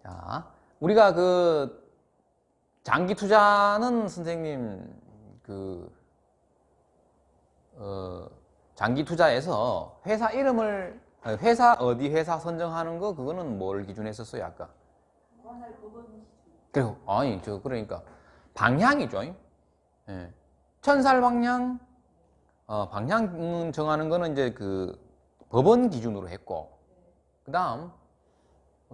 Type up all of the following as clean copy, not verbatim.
자, 우리가 그 장기 투자는 선생님 장기 투자에서 회사 이름을 어디 회사 선정하는 거 그거는 뭘 기준에 썼어요 아까? 그리고 아니 그러니까 방향이죠. 예. 천살 방향 방향 정하는 거는 이제 그 법원 기준으로 했고, 그다음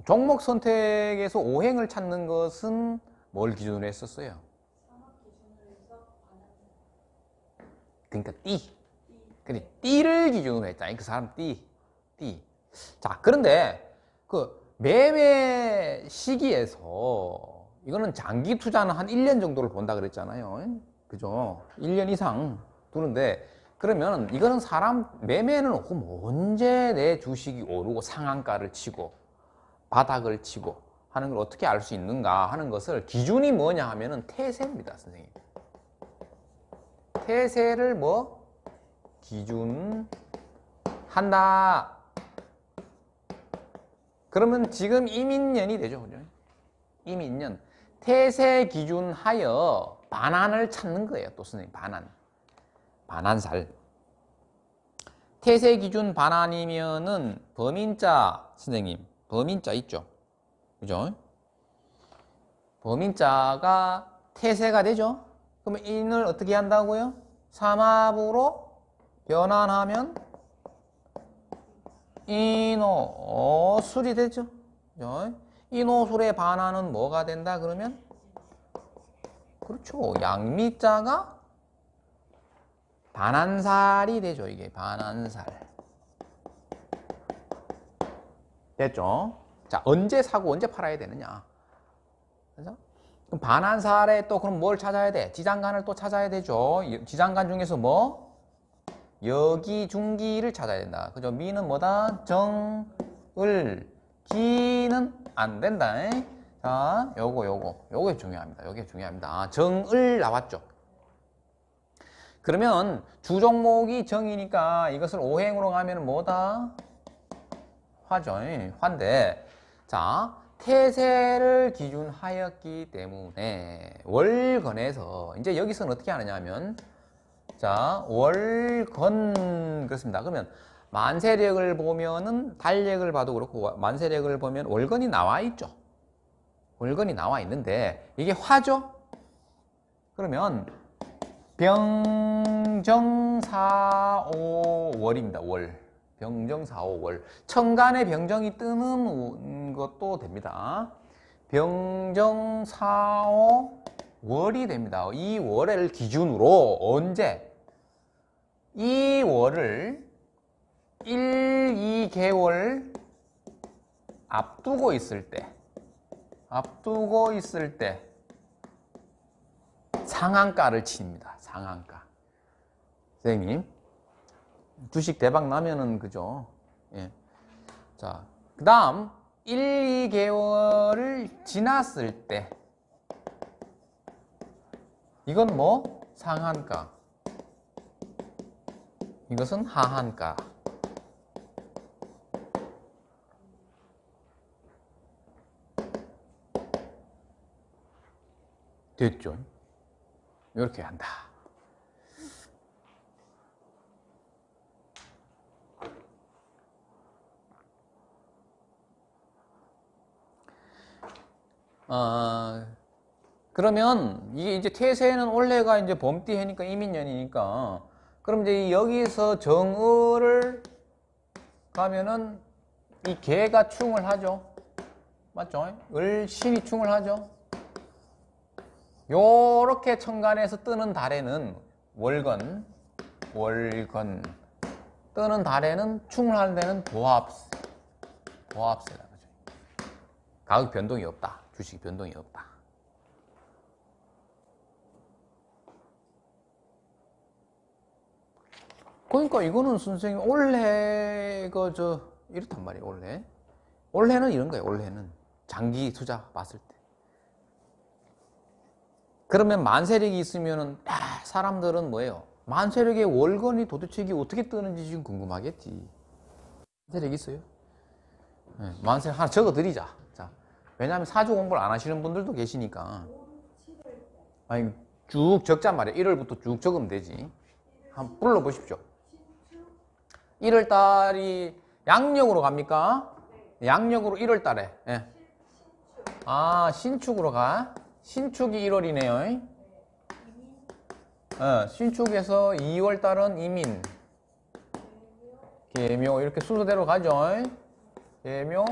종목 선택에서 오행을 찾는 것은 뭘 기준으로 했었어요? 그러니까 그래, 띠를 기준으로 했잖아요. 그 사람 띠. 자, 그런데 그 매매 시기에서 이거는 장기 투자는 한 1년 정도를 본다 그랬잖아요. 그죠? 1년 이상 두는데, 그러면 이거는 사람 매매는 언제 내 주식이 오르고 상한가를 치고 바닥을 치고 하는 걸 어떻게 알 수 있는가 하는 것을 기준이 뭐냐 하면은 태세입니다, 선생님. 태세를 뭐 기준한다. 그러면 지금 이민년이 되죠, 그죠? 이민년. 태세 기준하여 반환을 찾는 거예요, 또 선생님. 반환살. 태세 기준 반환이면은 범인자, 선생님. 범인자 있죠? 그죠? 범인자가 태세가 되죠? 그러면 인을 어떻게 한다고요? 삼합으로 변환하면 인호술이 되죠? 그죠? 인호술의 반환은 뭐가 된다 그러면? 그렇죠. 양미자가 반환살이 되죠. 이게 반환살. 됐죠? 자, 언제 사고 언제 팔아야 되느냐? 그죠? 그럼 반환살에 또 그럼 뭘 찾아야 돼? 지장간을 또 찾아야 되죠. 지장간 중에서 뭐? 여기 중기를 찾아야 된다. 그죠? 미는 뭐다? 정을, 기는 안 된다. 자, 요게 중요합니다. 요게 중요합니다. 정을 나왔죠. 그러면 주 종목이 정이니까 이것을 오행으로 가면 뭐다? 화죠. 화인데, 자, 태세를 기준하였기 때문에 월건에서 이제 여기서는 어떻게 하느냐 하면, 자, 월건 그렇습니다. 그러면 만세력을 보면은 달력을 봐도 그렇고 만세력을 보면 월건이 나와 있죠. 월건이 나와 있는데 이게 화죠. 그러면 병정사오월입니다. 월. 병정사오월. 천간에 병정이 뜨는 것도 됩니다. 병정사오월이 됩니다. 이 월을 기준으로 언제? 이 월을 1, 2개월 앞두고 있을 때 상한가를 칩니다. 상한가. 선생님, 주식 대박 나면은 그죠? 예. 자, 그 다음 1, 2개월을 지났을 때 이건 뭐? 상한가. 이것은 하한가. 됐죠? 이렇게 한다. 그러면 이게 이제 태세는 올해가 이제 범띠해니까 이민년이니까, 그럼 이제 여기서 정을을 가면은 이 개가 충을 하죠. 맞죠? 을신이 충을 하죠. 요렇게 천간에서 뜨는 달에는 월건 뜨는 달에는 충을 하는 데는 보합세다. 그죠? 가격 변동이 없다. 주식 변동이 없다. 그러니까 이거는 선생님 올해 이렇단 말이에요. 올해는 이런 거예요. 올해는 장기 투자 봤을 때. 그러면 만세력이 있으면은 사람들은 뭐예요? 만세력의 월건이 도대체 이게 어떻게 뜨는지 지금 궁금하겠지. 만세력 있어요? 네, 만세력 하나 적어 드리자. 자, 왜냐하면 사주 공부를 안 하시는 분들도 계시니까. 아니, 쭉 적잔 말이야. 1월부터 쭉 적으면 되지. 한번 불러보십시오. 1월 달이 양력으로 갑니까? 양력으로 1월 달에. 예. 아, 신축으로 가. 신축이 1월이네요. 신축에서 2월 달은 이민. 계묘. 이렇게 순서대로 가죠. 계묘,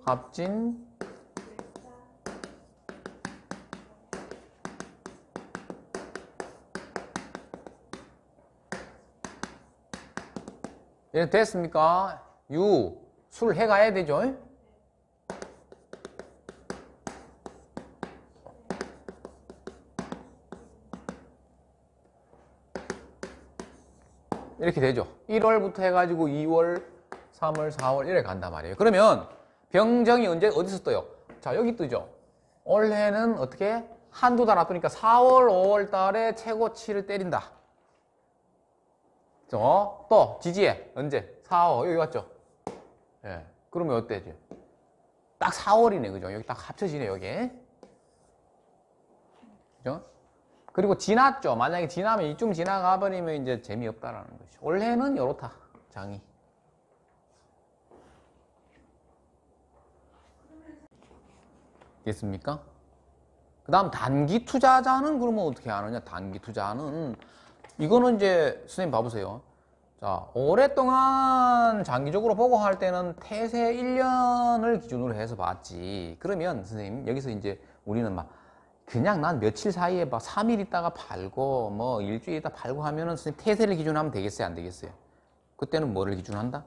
갑진, 이렇게 됐습니까? 술 해가야 되죠? 이렇게 되죠. 1월부터 해가지고 2월, 3월, 4월 이렇게 간단 말이에요. 그러면 병정이 언제 어디서 떠요? 자, 여기 뜨죠. 올해는 어떻게? 한두 달 앞두니까 4월, 5월 달에 최고치를 때린다. 또 지지해. 언제? 4월 여기 왔죠? 예. 그러면 어때지? 딱 4월이네, 그죠? 여기 딱 합쳐지네, 여기. 그죠? 그리고 지났죠. 만약에 지나면 이쯤 지나가 버리면 이제 재미없다라는 거죠. 올해는 요렇다, 장이. 됐습니까? 그 다음 단기 투자자는 그러면 어떻게 하느냐? 단기 투자는 이거는 이제 선생님 봐보세요. 자, 오랫동안 장기적으로 보고 할 때는 태세 1년을 기준으로 해서 봤지. 그러면 선생님 여기서 이제 우리는 막 그냥 난 며칠 사이에 막 3일 있다가 팔고 뭐 일주일 있다 팔고 하면은 선생님 태세를 기준으로 하면 되겠어요? 안 되겠어요? 그때는 뭐를 기준한다?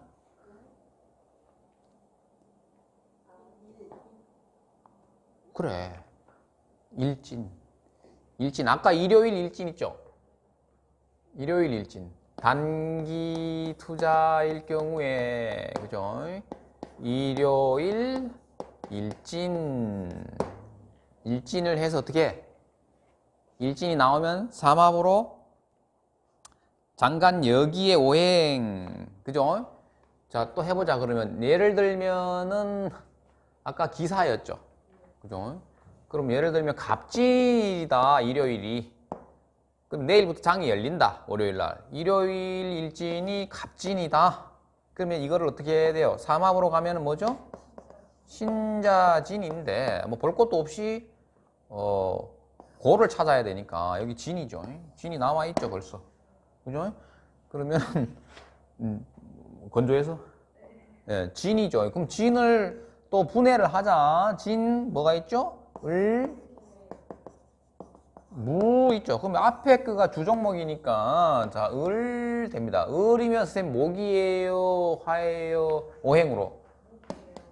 그래. 일진. 일진. 아까 일요일 일진 있죠? 일요일 일진. 단기 투자일 경우에, 그죠? 일요일 일진. 일진을 해서 어떻게 해? 일진이 나오면 삼합으로 장간 여기에 오행. 그죠? 자, 또 해보자. 그러면 예를 들면은 아까 기사였죠? 그죠? 그럼 예를 들면 갑진이다, 일요일이. 그럼 내일부터 장이 열린다, 월요일 날. 일요일 일진이 갑진이다. 그러면 이거를 어떻게 해야 돼요? 삼합으로 가면은 뭐죠? 신자진인데, 뭐 볼 것도 없이, 고를 찾아야 되니까, 여기 진이죠. 진이 나와 있죠, 벌써. 그죠? 그러면, 건조해서? 예, 진이죠. 그럼 진을 또 분해를 하자. 진, 뭐가 있죠? 무 있죠. 그럼 앞에 그가 주종목이니까 자, 을 됩니다. 을이면 선생님 목이에요, 화예요, 오행으로.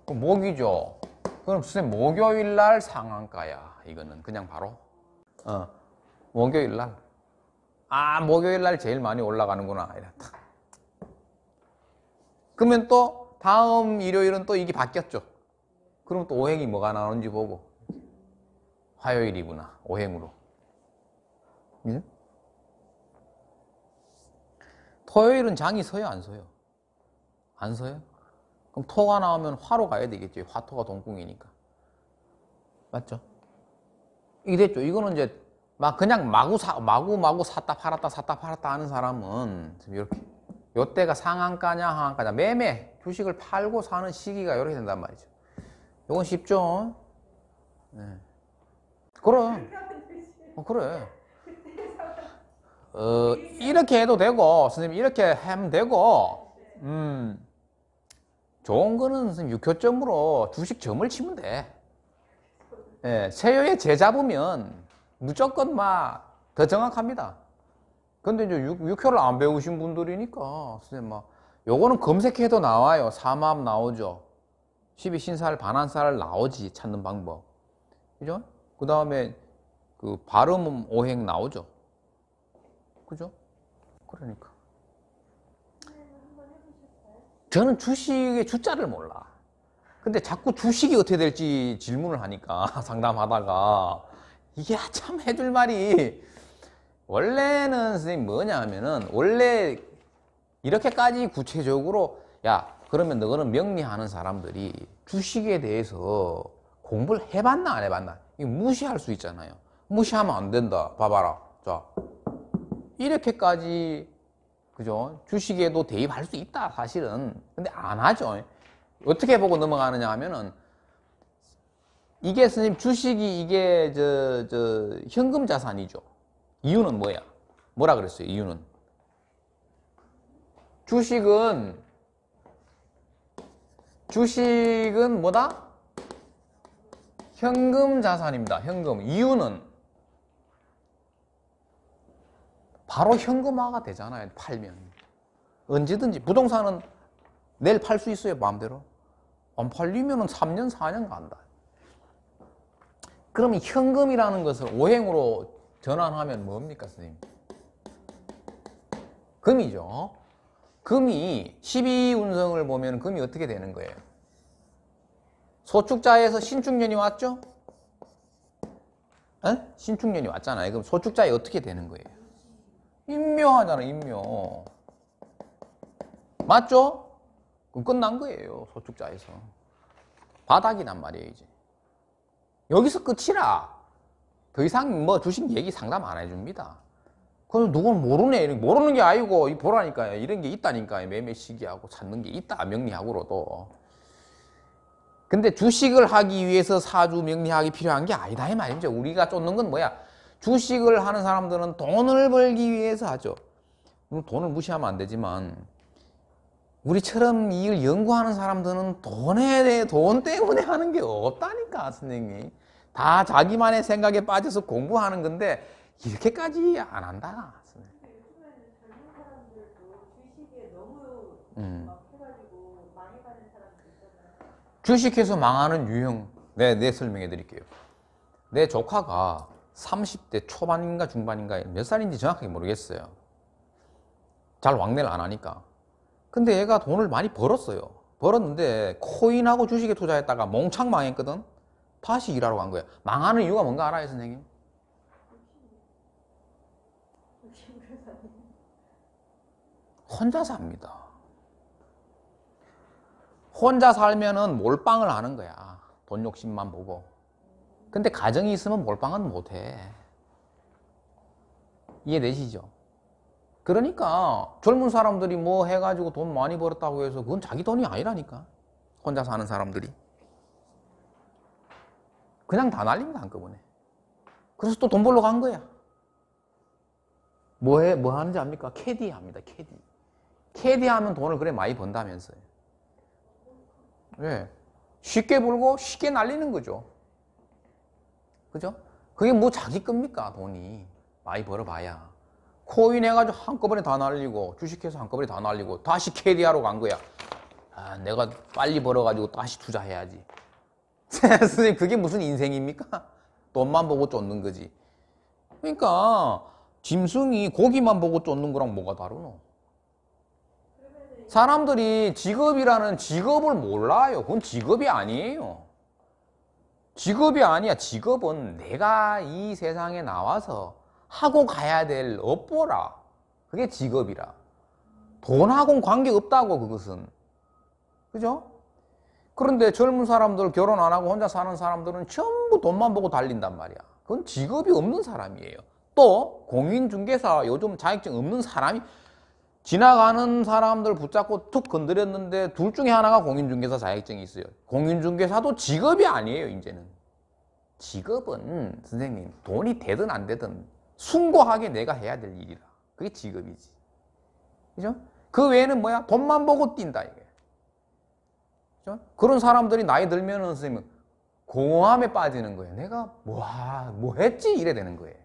그럼 목이죠. 그럼 선생님 목요일 날 상한가야. 이거는 그냥 바로 목요일 날. 아, 목요일 날 제일 많이 올라가는구나. 이랬다. 그러면 또 다음 일요일은 또 이게 바뀌었죠. 그럼 또 오행이 뭐가 나오는지 보고 화요일이구나. 오행으로. 예? 토요일은 장이 서요, 안 서요? 안 서요? 그럼 토가 나오면 화로 가야 되겠죠. 화토가 동궁이니까. 맞죠? 이게 됐죠. 이거는 이제 막 그냥 마구 샀다 팔았다 하는 사람은 이렇게 요때가 상한가냐 하한가냐 매매 주식을 팔고 사는 시기가 이렇게 된단 말이죠. 요건 쉽죠? 네. 그럼 그래. 이렇게 해도 되고, 선생님, 이렇게 하면 되고, 좋은 거는 선생님, 6교점으로 주식점을 치면 돼. 예, 세요에 재 잡으면 무조건 막 더 정확합니다. 근데 이제 6교를 안 배우신 분들이니까, 선생님, 막, 요거는 검색해도 나와요. 삼합 나오죠. 12신살, 반한살 나오지, 찾는 방법. 그죠? 그 다음에 그 발음 오행 나오죠. 그죠? 그러니까. 저는 주식의 주자를 몰라. 근데 자꾸 주식이 어떻게 될지 질문을 하니까 상담하다가 이게 참 해줄 말이 원래는 선생님 뭐냐 하면은 원래 이렇게까지 구체적으로 야 그러면 너는 명리하는 사람들이 주식에 대해서 공부를 해봤나 안 해봤나? 이거 무시할 수 있잖아요. 무시하면 안 된다. 봐봐라. 자, 이렇게까지 그죠? 주식에도 대입할 수 있다 사실은. 근데 안 하죠. 어떻게 보고 넘어가느냐 하면은 이게 선생님 주식이 이게 현금 자산이죠. 이유는 뭐야? 뭐라 그랬어요? 이유는 주식은 뭐다? 현금 자산입니다. 현금. 이유는 바로 현금화가 되잖아요. 팔면. 언제든지. 부동산은 내일 팔 수 있어요. 마음대로. 안 팔리면 3년, 4년 간다. 그러면 현금이라는 것을 오행으로 전환하면 뭡니까, 선생님? 금이죠. 금이 12운성을 보면 금이 어떻게 되는 거예요? 소축자에서 신축년이 왔죠? 에? 신축년이 왔잖아요. 그럼 소축자에 어떻게 되는 거예요? 인묘하잖아요, 인묘. 맞죠? 그럼 끝난 거예요, 소축자에서. 바닥이란 말이에요, 이제. 여기서 끝이라. 더 이상 뭐 주식 얘기 상담 안 해줍니다. 그럼 누군 모르네. 모르는 게 아니고, 보라니까요. 이런 게 있다니까요. 매매 시기하고 찾는 게 있다, 명리학으로도. 근데 주식을 하기 위해서 사주 명리학이 필요한 게 아니다, 이 말이죠. 우리가 쫓는 건 뭐야? 주식을 하는 사람들은 돈을 벌기 위해서 하죠. 돈을 무시하면 안 되지만, 우리처럼 이걸 연구하는 사람들은 돈 때문에 하는 게 없다니까, 선생님. 다 자기만의 생각에 빠져서 공부하는 건데, 이렇게까지 안 한다. 요즘에는 젊은 사람들도 주식에 너무 막 해가지고 망해가는 사람들 있잖아요. 주식해서 망하는 유형, 내 설명해 드릴게요. 내 조카가 30대 초반인가 중반인가 몇 살인지 정확하게 모르겠어요. 잘 왕래를 안 하니까. 근데 얘가 돈을 많이 벌었어요. 벌었는데 코인하고 주식에 투자했다가 몽창 망했거든. 다시 일하러 간 거야. 망하는 이유가 뭔가 알아요, 선생님? 혼자 삽니다. 혼자 살면은 몰빵을 하는 거야. 돈 욕심만 보고. 근데 가정이 있으면 몰빵은 못해. 이해되시죠? 그러니까 젊은 사람들이 뭐 해가지고 돈 많이 벌었다고 해서 그건 자기 돈이 아니라니까. 혼자 사는 사람들이. 그냥 다 날립니다, 한꺼번에. 그래서 또 돈 벌러 간 거야. 뭐 하는지 압니까? 캐디 합니다, 캐디. 캐디 하면 돈을 그래 많이 번다면서요. 네. 쉽게 벌고 쉽게 날리는 거죠. 그죠? 그게 뭐 자기 겁니까, 돈이. 많이 벌어봐야. 코인 해가지고 한꺼번에 다 날리고, 주식해서 한꺼번에 다 날리고, 다시 캐디하러 간 거야. 아, 내가 빨리 벌어가지고 다시 투자해야지. 선생님, 그게 무슨 인생입니까? 돈만 보고 쫓는 거지. 그러니까, 짐승이 고기만 보고 쫓는 거랑 뭐가 다르노? 사람들이 직업이라는 직업을 몰라요. 그건 직업이 아니에요. 직업이 아니야. 직업은 내가 이 세상에 나와서 하고 가야 될 업보라. 그게 직업이라. 돈하고는 관계없다고, 그것은. 그죠? 그런데 젊은 사람들, 결혼 안 하고 혼자 사는 사람들은 전부 돈만 보고 달린단 말이야. 그건 직업이 없는 사람이에요. 또 공인중개사, 요즘 자격증 없는 사람이 지나가는 사람들 붙잡고 툭 건드렸는데 둘 중에 하나가 공인중개사 자격증이 있어요. 공인중개사도 직업이 아니에요, 이제는. 직업은 선생님, 돈이 되든 안 되든 숭고하게 내가 해야 될 일이라. 그게 직업이지. 그죠? 그 외에는 뭐야? 돈만 보고 뛴다, 이게. 그죠? 그런 사람들이 나이 들면은 선생님, 공허함에 빠지는 거예요. 내가 뭐 했지? 이래 되는 거예요.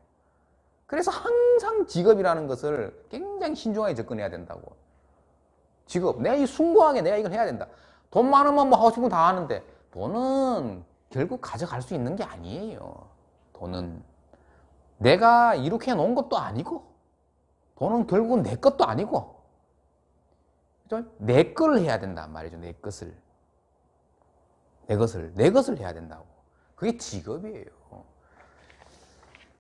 그래서 항상 직업이라는 것을 굉장히 신중하게 접근해야 된다고. 직업. 내가 이 숭고하게 내가 이걸 해야 된다. 돈 많으면 뭐 하고 싶은 거 다 하는데, 돈은 결국 가져갈 수 있는 게 아니에요. 돈은. 내가 이렇게 해놓은 것도 아니고, 돈은 결국은 내 것도 아니고, 그죠? 내 걸 해야 된단 말이죠. 내 것을. 내 것을 해야 된다고. 그게 직업이에요.